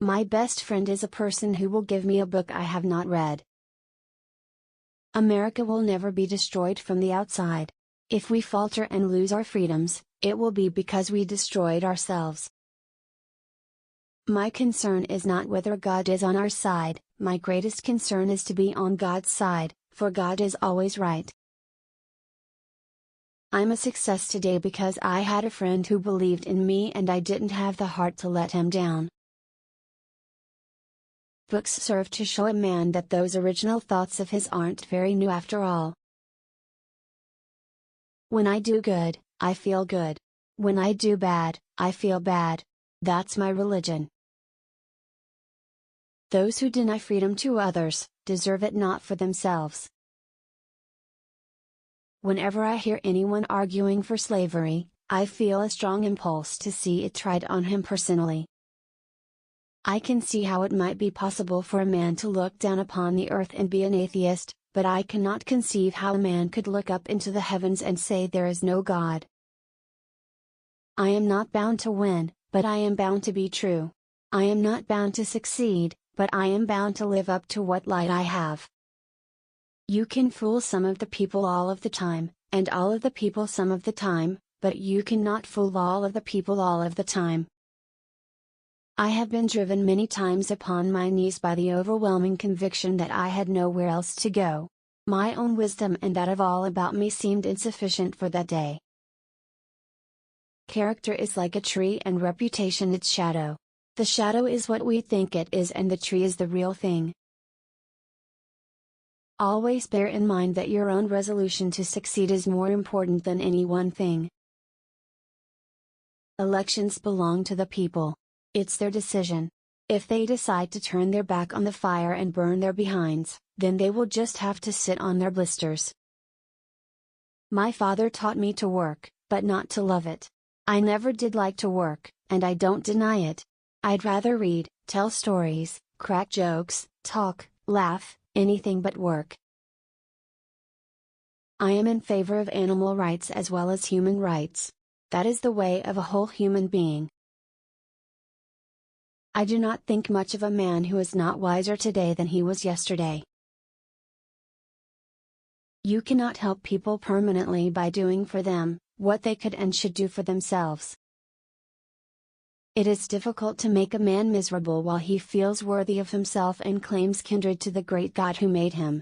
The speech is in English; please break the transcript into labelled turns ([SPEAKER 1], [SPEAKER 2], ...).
[SPEAKER 1] My best friend is a person who will give me a book I have not read. America will never be destroyed from the outside. If we falter and lose our freedoms, it will be because we destroyed ourselves. My concern is not whether God is on our side, my greatest concern is to be on God's side, for God is always right. I'm a success today because I had a friend who believed in me and I didn't have the heart to let him down. Books serve to show a man that those original thoughts of his aren't very new after all. When I do good, I feel good. When I do bad, I feel bad. That's my religion. Those who deny freedom to others, deserve it not for themselves. Whenever I hear anyone arguing for slavery, I feel a strong impulse to see it tried on him personally. I can see how it might be possible for a man to look down upon the earth and be an atheist, but I cannot conceive how a man could look up into the heavens and say there is no God. I am not bound to win, but I am bound to be true. I am not bound to succeed, but I am bound to live up to what light I have. You can fool some of the people all of the time, and all of the people some of the time, but you cannot fool all of the people all of the time. I have been driven many times upon my knees by the overwhelming conviction that I had nowhere else to go. My own wisdom and that of all about me seemed insufficient for that day. Character is like a tree and reputation its shadow. The shadow is what we think it is and the tree is the real thing. Always bear in mind that your own resolution to succeed is more important than any one thing. Elections belong to the people. It's their decision. If they decide to turn their back on the fire and burn their behinds, then they will just have to sit on their blisters. My father taught me to work, but not to love it. I never did like to work, and I don't deny it. I'd rather read, tell stories, crack jokes, talk, laugh, anything but work. I am in favor of animal rights as well as human rights. That is the way of a whole human being. I do not think much of a man who is not wiser today than he was yesterday. You cannot help people permanently by doing for them what they could and should do for themselves. It is difficult to make a man miserable while he feels worthy of himself and claims kindred to the great God who made him.